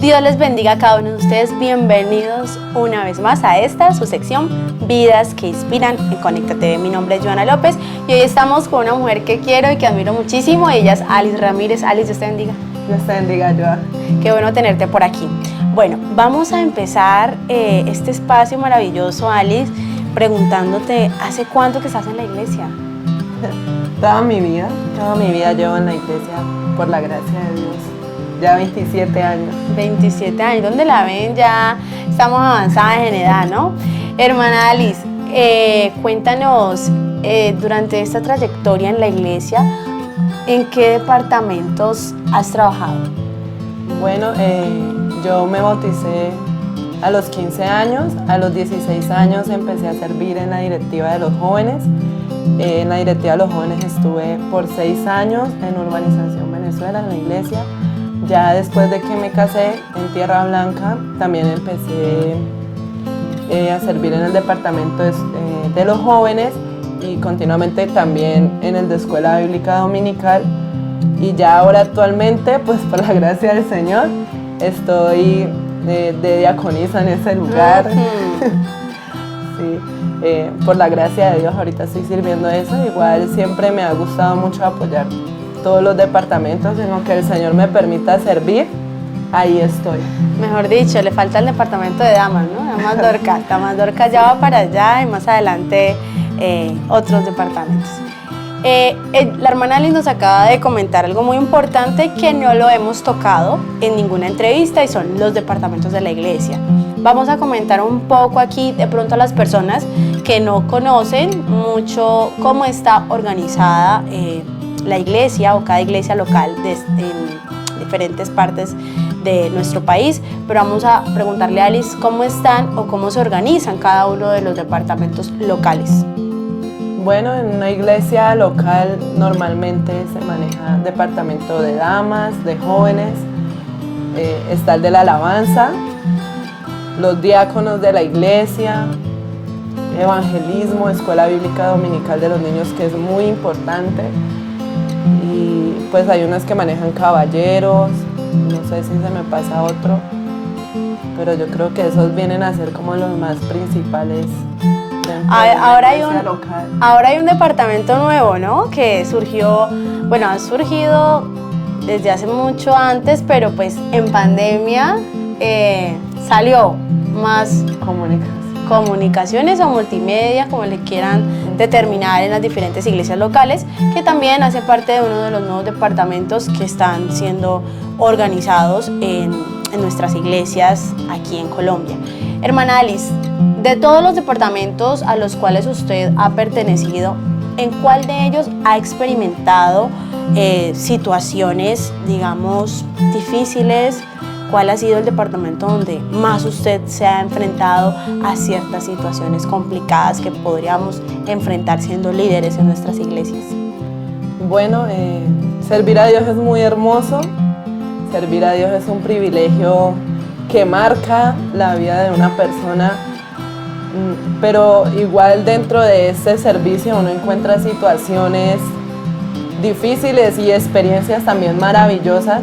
Dios les bendiga a cada uno de ustedes. Bienvenidos una vez más a esta, su sección Vidas que Inspiran en Conecta TV. Mi nombre es Joana López y hoy estamos con una mujer que quiero y que admiro muchísimo. Ella es Alice Ramírez. Alice, Dios te bendiga. Dios te bendiga, Joana. Qué bueno tenerte por aquí. Bueno, vamos a empezar este espacio maravilloso, Alice, preguntándote, ¿hace cuánto que estás en la iglesia? Toda mi vida llevo en la iglesia, por la gracia de Dios. Ya 27 años. 27 años, ¿dónde la ven? Ya estamos avanzadas en edad, ¿no? Hermana Alice, cuéntanos, durante esta trayectoria en la iglesia, ¿en qué departamentos has trabajado? Bueno, yo me bauticé a los 15 años, a los 16 años empecé a servir en la directiva de los jóvenes. En la directiva de los jóvenes estuve por 6 años en Urbanización Venezuela, en la iglesia. Ya después de que me casé en Tierra Blanca, también empecé a servir en el departamento de los jóvenes y continuamente también en el de Escuela Bíblica Dominical. Y ya ahora actualmente, pues por la gracia del Señor, estoy de diaconisa en ese lugar. Sí, por la gracia de Dios ahorita estoy sirviendo eso. Igual siempre me ha gustado mucho apoyar todos los departamentos en los que el Señor me permita servir, ahí estoy. Mejor dicho, le falta el departamento de damas, ¿no? Damas Dorcas ya va para allá y más adelante otros departamentos. La hermana Alice nos acaba de comentar algo muy importante que no lo hemos tocado en ninguna entrevista y son los departamentos de la iglesia. Vamos a comentar un poco aquí de pronto a las personas que no conocen mucho cómo está organizada la iglesia o cada iglesia local en diferentes partes de nuestro país, pero vamos a preguntarle a Alice cómo están o cómo se organizan cada uno de los departamentos locales. Bueno, en una iglesia local normalmente se maneja departamento de damas, de jóvenes, está el de la alabanza, los diáconos de la iglesia, evangelismo, escuela bíblica dominical de los niños, que es muy importante, y pues hay unas que manejan caballeros, no sé si se me pasa otro, pero yo creo que esos vienen a ser como los más principales. Ahora hay un departamento nuevo, ¿no? Que surgió, bueno, ha surgido desde hace mucho antes, pero pues en pandemia salió más comunicaciones o multimedia, como le quieran determinar, en las diferentes iglesias locales, que también hace parte de uno de los nuevos departamentos que están siendo organizados en nuestras iglesias aquí en Colombia. Hermana Alice, de todos los departamentos a los cuales usted ha pertenecido, ¿en cuál de ellos ha experimentado situaciones, digamos, difíciles? ¿Cuál ha sido el departamento donde más usted se ha enfrentado a ciertas situaciones complicadas que podríamos enfrentar siendo líderes en nuestras iglesias? Bueno, servir a Dios es muy hermoso, servir a Dios es un privilegio que marca la vida de una persona, pero igual dentro de ese servicio uno encuentra situaciones difíciles y experiencias también maravillosas.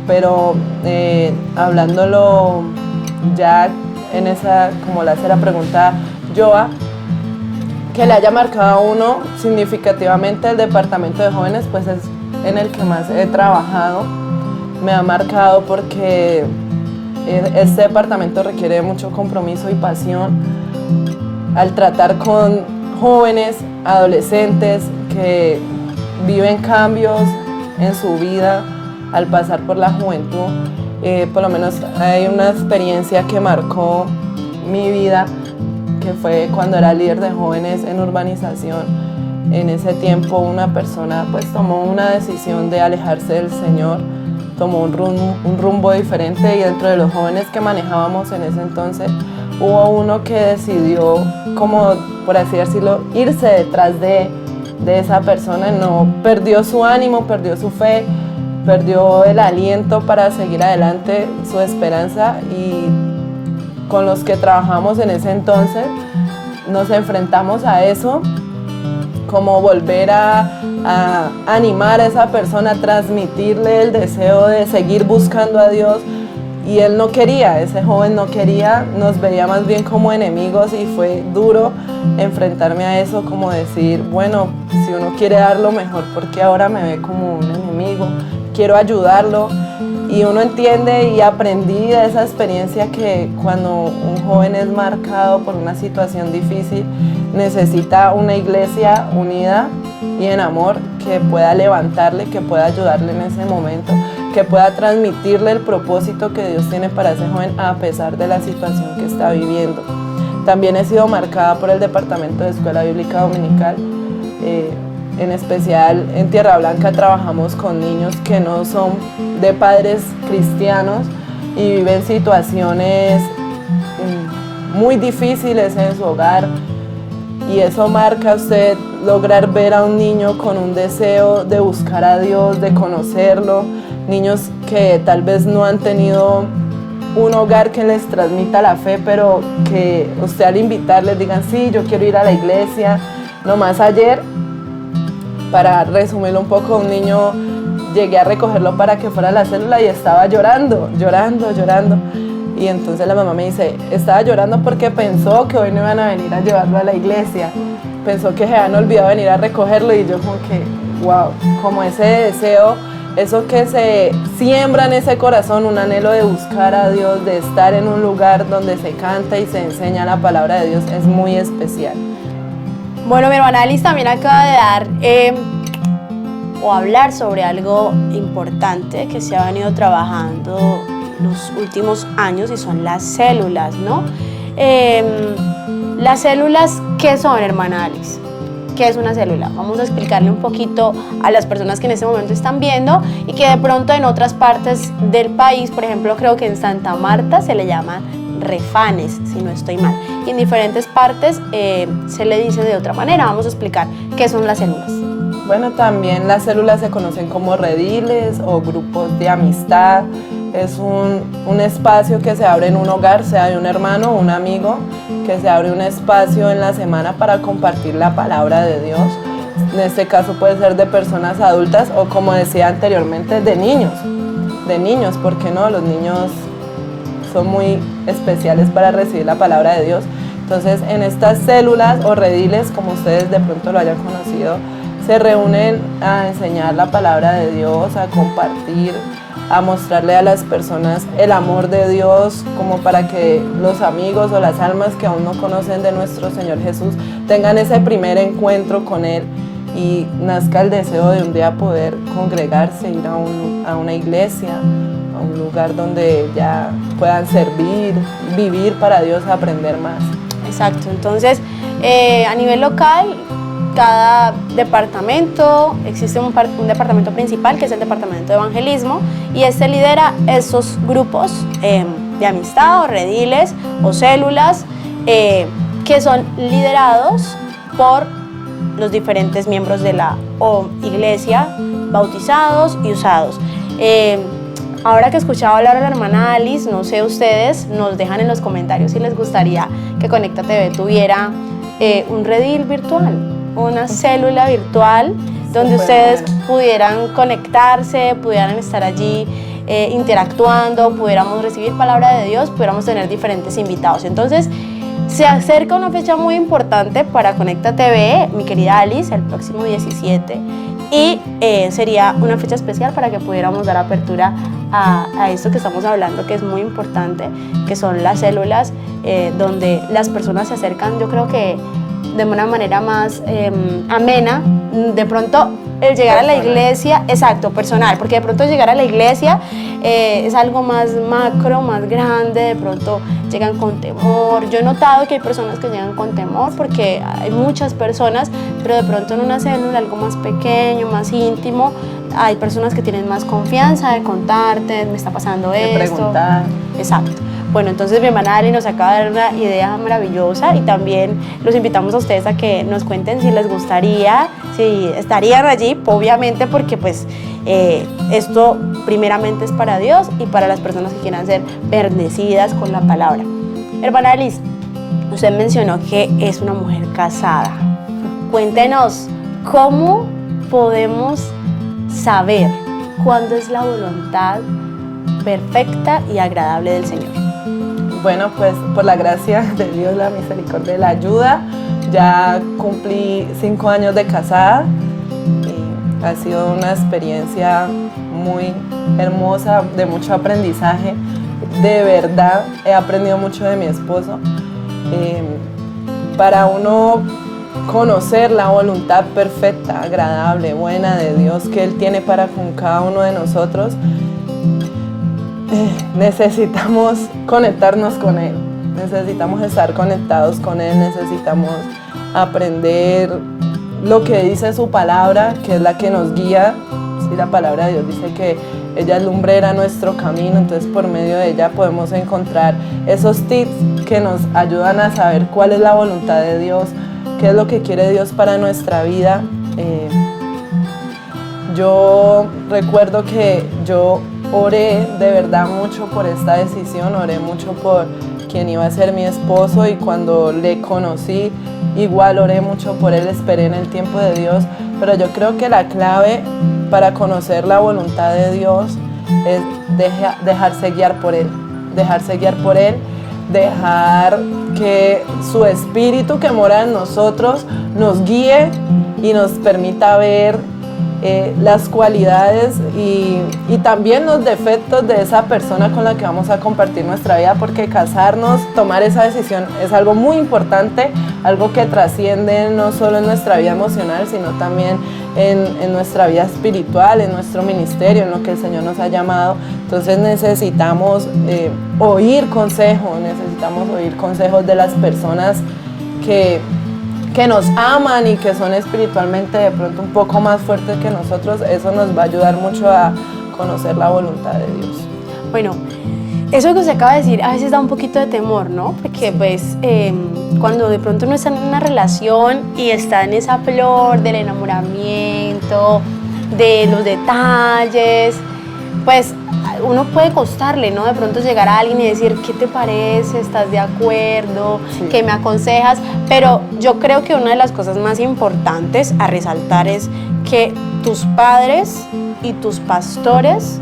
Pero hablándolo ya en esa, como le hace la pregunta Joa, que le haya marcado a uno significativamente el departamento de jóvenes, pues es en el que más he trabajado. Me ha marcado porque este departamento requiere mucho compromiso y pasión al tratar con jóvenes, adolescentes que viven cambios en su vida al pasar por la juventud. Por lo menos hay una experiencia que marcó mi vida, que fue cuando era líder de jóvenes en urbanización. En ese tiempo una persona pues tomó una decisión de alejarse del Señor, tomó un rumbo diferente, y dentro de los jóvenes que manejábamos en ese entonces hubo uno que decidió, como por así decirlo, irse detrás de esa persona. No perdió su ánimo, perdió su fe, perdió el aliento para seguir adelante, su esperanza, y con los que trabajamos en ese entonces nos enfrentamos a eso, como volver a animar a esa persona, transmitirle el deseo de seguir buscando a Dios y él no quería, ese joven no quería, nos veía más bien como enemigos y fue duro enfrentarme a eso, como decir, bueno, si uno quiere dar lo mejor, ¿por qué ahora me ve como un enemigo? Quiero ayudarlo. Y uno entiende y aprendí de esa experiencia que cuando un joven es marcado por una situación difícil, necesita una iglesia unida y en amor que pueda levantarle, que pueda ayudarle en ese momento, que pueda transmitirle el propósito que Dios tiene para ese joven a pesar de la situación que está viviendo. También he sido marcada por el Departamento de Escuela Bíblica Dominical. En especial en Tierra Blanca trabajamos con niños que no son de padres cristianos y viven situaciones muy difíciles en su hogar, y eso marca a usted lograr ver a un niño con un deseo de buscar a Dios, de conocerlo, niños que tal vez no han tenido un hogar que les transmita la fe, pero que usted al invitarles digan, sí, yo quiero ir a la iglesia. Nomás ayer, para resumirlo un poco, un niño llegué a recogerlo para que fuera a la célula y estaba llorando. Y entonces la mamá me dice, estaba llorando porque pensó que hoy no iban a venir a llevarlo a la iglesia. Pensó que se habían olvidado venir a recogerlo, y yo como que, wow, como ese deseo, eso que se siembra en ese corazón, un anhelo de buscar a Dios, de estar en un lugar donde se canta y se enseña la palabra de Dios, es muy especial. Bueno, mi hermana Alice también acaba de dar o hablar sobre algo importante que se ha venido trabajando los últimos años, y son las células, ¿no? Las células, ¿qué son, hermana Alice? ¿Qué es una célula? Vamos a explicarle un poquito a las personas que en este momento están viendo y que de pronto en otras partes del país, por ejemplo, creo que en Santa Marta se le llama refanes, si no estoy mal, y en diferentes partes se le dice de otra manera. Vamos a explicar qué son las células. Bueno, también las células se conocen como rediles o grupos de amistad. Es un espacio que se abre en un hogar, sea de un hermano o un amigo, que se abre un espacio en la semana para compartir la palabra de Dios. En este caso puede ser de personas adultas o, como decía anteriormente, de niños, ¿por qué no? Los niños son muy especiales para recibir la palabra de Dios. Entonces, en estas células o rediles, como ustedes de pronto lo hayan conocido, se reúnen a enseñar la palabra de Dios, a compartir, a mostrarle a las personas el amor de Dios, como para que los amigos o las almas que aún no conocen de nuestro Señor Jesús tengan ese primer encuentro con Él y nazca el deseo de un día poder congregarse, ir a una iglesia, a un lugar donde ya puedan servir, vivir para Dios, aprender más. Exacto, entonces a nivel local, cada departamento, existe un departamento principal que es el departamento de evangelismo, y este lidera esos grupos de amistad o rediles o células que son liderados por los diferentes miembros de la iglesia, bautizados y usados. Ahora que escuchaba hablar a la hermana Alice, no sé, ustedes nos dejan en los comentarios si les gustaría que Conecta TV tuviera un redil virtual, una célula virtual donde ustedes pudieran conectarse, pudieran estar allí interactuando, pudiéramos recibir palabra de Dios, pudiéramos tener diferentes invitados. Entonces se acerca una fecha muy importante para Conecta TV, mi querida Alice, el próximo 17, y sería una fecha especial para que pudiéramos dar apertura a esto que estamos hablando, que es muy importante, que son las células, donde las personas se acercan, yo creo que de una manera más amena. De pronto el llegar a la iglesia, exacto, personal, porque de pronto llegar a la iglesia es algo más macro, más grande, de pronto llegan con temor. Yo he notado que hay personas que llegan con temor porque hay muchas personas, pero de pronto en una célula, algo más pequeño, más íntimo, hay personas que tienen más confianza de contarte, me está pasando esto. De preguntar. Exacto. Bueno, entonces mi hermana Ali nos acaba de dar una idea maravillosa, y también los invitamos a ustedes a que nos cuenten si les gustaría, si estarían allí, obviamente, porque pues esto primeramente es para Dios y para las personas que quieran ser bendecidas con la palabra. Hermana Alice, usted mencionó que es una mujer casada. Cuéntenos, ¿cómo podemos saber cuándo es la voluntad perfecta y agradable del Señor? Bueno, pues por la gracia de Dios, la misericordia y la ayuda, ya cumplí 5 años de casada y ha sido una experiencia muy hermosa, de mucho aprendizaje. De verdad, he aprendido mucho de mi esposo. Para uno conocer la voluntad perfecta, agradable, buena de Dios que Él tiene para con cada uno de nosotros, necesitamos conectarnos con Él, necesitamos estar conectados con Él, necesitamos aprender lo que dice su palabra, que es la que nos guía. Sí, la palabra de Dios dice que ella es lumbrera nuestro camino, entonces por medio de ella podemos encontrar esos tips que nos ayudan a saber cuál es la voluntad de Dios, qué es lo que quiere Dios para nuestra vida. Yo recuerdo que yo oré de verdad mucho por esta decisión, oré mucho por quien iba a ser mi esposo y cuando le conocí igual oré mucho por él, esperé en el tiempo de Dios, pero yo creo que la clave para conocer la voluntad de Dios es dejarse guiar por Él, dejarse guiar por Él, dejar que su Espíritu que mora en nosotros nos guíe y nos permita ver las cualidades y también los defectos de esa persona con la que vamos a compartir nuestra vida, porque casarnos, tomar esa decisión es algo muy importante, algo que trasciende no solo en nuestra vida emocional, sino también en nuestra vida espiritual, en nuestro ministerio, en lo que el Señor nos ha llamado. Entonces necesitamos oír consejos de las personas que nos aman y que son espiritualmente de pronto un poco más fuertes que nosotros. Eso nos va a ayudar mucho a conocer la voluntad de Dios. Bueno, eso que usted acaba de decir a veces da un poquito de temor, ¿no? Porque pues cuando de pronto uno está en una relación y está en esa flor del enamoramiento, de los detalles, pues uno puede costarle, ¿no? De pronto llegar a alguien y decir, ¿qué te parece? ¿Estás de acuerdo? Sí. ¿Qué me aconsejas? Pero yo creo que una de las cosas más importantes a resaltar es que tus padres y tus pastores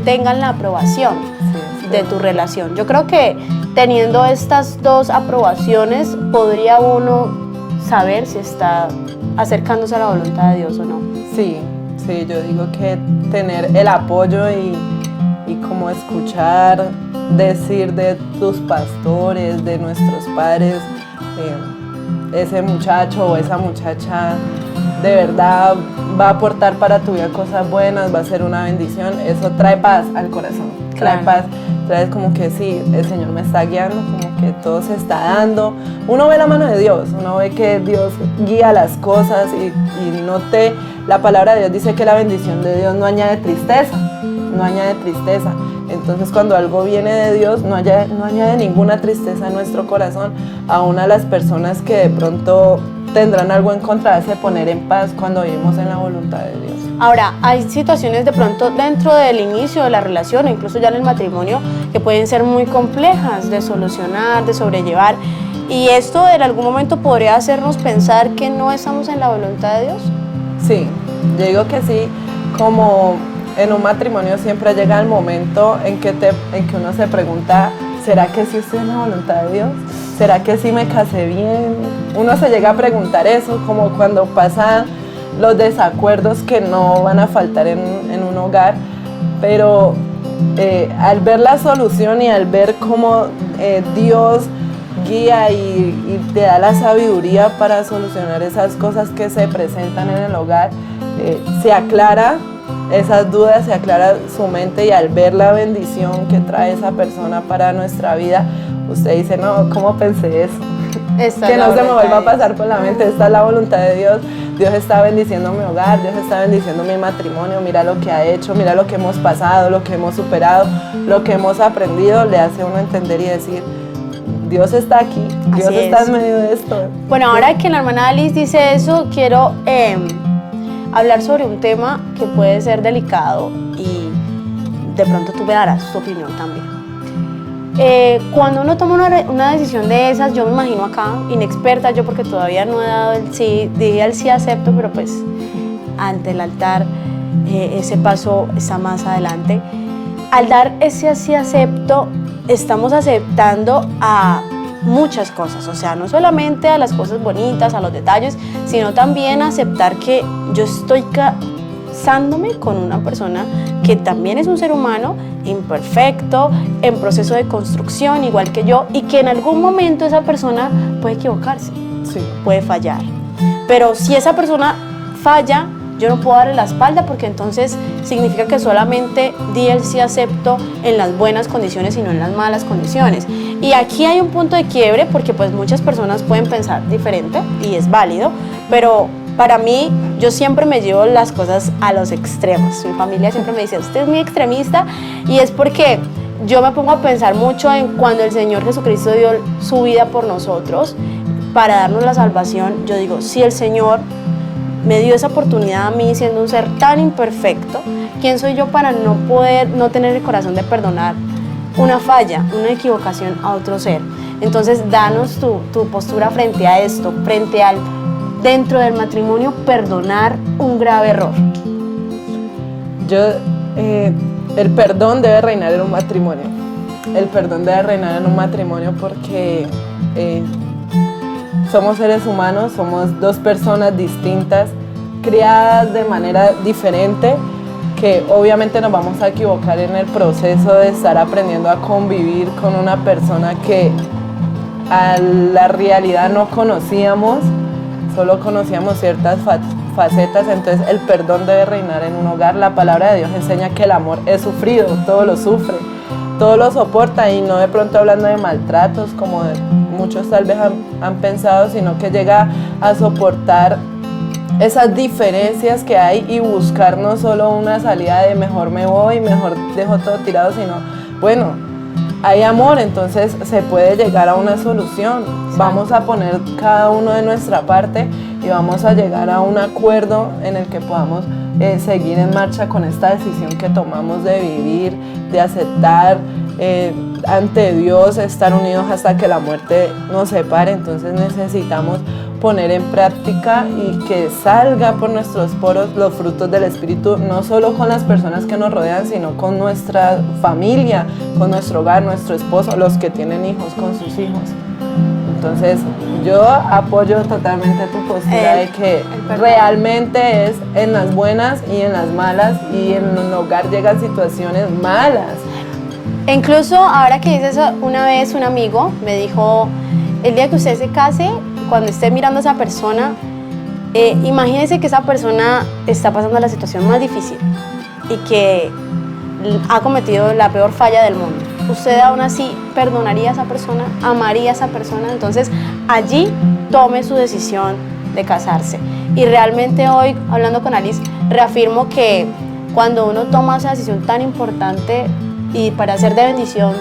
tengan la aprobación de tu relación. Yo creo que teniendo estas dos aprobaciones podría uno saber si está acercándose a la voluntad de Dios o no. Sí, yo digo que tener el apoyo y como escuchar decir de tus pastores, de nuestros padres, ese muchacho o esa muchacha de verdad va a aportar para tu vida cosas buenas, va a ser una bendición, eso trae paz al corazón, trae paz, trae como que sí, el Señor me está guiando, como que todo se está dando. Uno ve la mano de Dios, uno ve que Dios guía las cosas y la palabra de Dios dice que la bendición de Dios no añade tristeza, no añade tristeza. Entonces cuando algo viene de Dios no añade ninguna tristeza en nuestro corazón, aún a las personas que de pronto tendrán algo en contra, hace poner en paz cuando vivimos en la voluntad de Dios. Ahora, hay situaciones de pronto dentro del inicio de la relación o incluso ya en el matrimonio que pueden ser muy complejas de solucionar, de sobrellevar, y esto en algún momento podría hacernos pensar que no estamos en la voluntad de Dios. Sí, yo digo que sí, como en un matrimonio siempre llega el momento en que uno se pregunta, ¿será que sí estoy en la voluntad de Dios? ¿Será que sí me casé bien? Uno se llega a preguntar eso, como cuando pasan los desacuerdos que no van a faltar en un hogar, pero al ver la solución y al ver cómo Dios guía y te da la sabiduría para solucionar esas cosas que se presentan en el hogar, se aclara esas dudas, se aclara su mente, y al ver la bendición que trae esa persona para nuestra vida, usted dice, no, ¿cómo pensé eso? Que no se me vuelva a pasar por la mente, esta es la voluntad de Dios. Dios está bendiciendo mi hogar, Dios está bendiciendo mi matrimonio, mira lo que ha hecho, mira lo que hemos pasado, lo que hemos superado, lo que hemos aprendido, le hace a uno entender y decir, Dios está aquí, Dios está en medio de esto. Bueno, ahora que la hermana Alice dice eso, quiero hablar sobre un tema que puede ser delicado y de pronto tú me darás tu opinión también. Cuando uno toma una decisión de esas, yo me imagino acá, inexperta yo porque todavía no he dado el sí, dije el sí acepto, pero pues ante el altar ese paso está más adelante. al dar ese así acepto, estamos aceptando a muchas cosas, o sea, no solamente a las cosas bonitas, a los detalles, sino también aceptar que yo estoy casándome con una persona que también es un ser humano imperfecto, en proceso de construcción, igual que yo, y que en algún momento esa persona puede equivocarse, Sí. puede fallar. Pero si esa persona falla, yo no puedo darle la espalda porque entonces significa que solamente di el sí acepto en las buenas condiciones y no en las malas condiciones. Y aquí hay un punto de quiebre porque pues muchas personas pueden pensar diferente y es válido, pero para mí yo siempre me llevo las cosas a los extremos. Mi familia siempre me dice, usted es muy extremista, y es porque yo me pongo a pensar mucho en cuando el Señor Jesucristo dio su vida por nosotros para darnos la salvación. Yo digo, si el Señor me dio esa oportunidad a mí siendo un ser tan imperfecto, ¿quién soy yo para no poder, no tener el corazón de perdonar una falla, una equivocación a otro ser? Entonces, danos tu postura frente a esto, frente al, dentro del matrimonio, perdonar un grave error. El perdón debe reinar en un matrimonio. El perdón debe reinar en un matrimonio porque somos seres humanos, somos dos personas distintas, criadas de manera diferente, que obviamente nos vamos a equivocar en el proceso de estar aprendiendo a convivir con una persona que a la realidad no conocíamos, solo conocíamos ciertas facetas. Entonces el perdón debe reinar en un hogar. La palabra de Dios enseña que el amor es sufrido, todo lo sufre, todo lo soporta, y no de pronto hablando de maltratos como muchos tal vez han pensado, sino que llega a soportar esas diferencias que hay y buscar no solo una salida de mejor me voy, mejor dejo todo tirado, sino bueno, hay amor, entonces se puede llegar a una solución. Vamos a poner cada uno de nuestra parte y vamos a llegar a un acuerdo en el que podamos seguir en marcha con esta decisión que tomamos de vivir, de aceptar ante Dios, estar unidos hasta que la muerte nos separe. Entonces necesitamos poner en práctica y que salga por nuestros poros los frutos del Espíritu, no solo con las personas que nos rodean, sino con nuestra familia, con nuestro hogar, nuestro esposo, los que tienen hijos, con sus hijos. Entonces yo apoyo totalmente tu postura de que realmente es en las buenas y en las malas, y en un hogar llegan situaciones malas. E incluso ahora que dices eso, una vez un amigo me dijo, el día que usted se case, cuando esté mirando a esa persona, imagínese que esa persona está pasando la situación más difícil y que ha cometido la peor falla del mundo. Usted aún así perdonaría a esa persona, amaría a esa persona. Entonces allí tome su decisión de casarse. Y realmente hoy, hablando con Alice, reafirmo que cuando uno toma esa decisión tan importante y para ser de bendición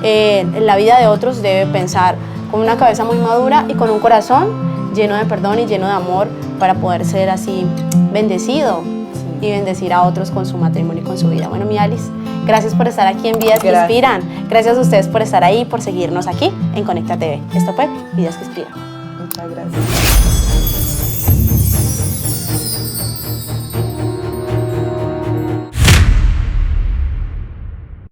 en la vida de otros, debe pensar con una cabeza muy madura y con un corazón lleno de perdón y lleno de amor para poder ser así bendecido y bendecir a otros con su matrimonio y con su vida. Bueno, mi Alice, gracias por estar aquí en Vidas que Inspiran. Gracias a ustedes por estar ahí, por seguirnos aquí en Conecta TV. Esto fue Vidas que Inspiran. Muchas gracias.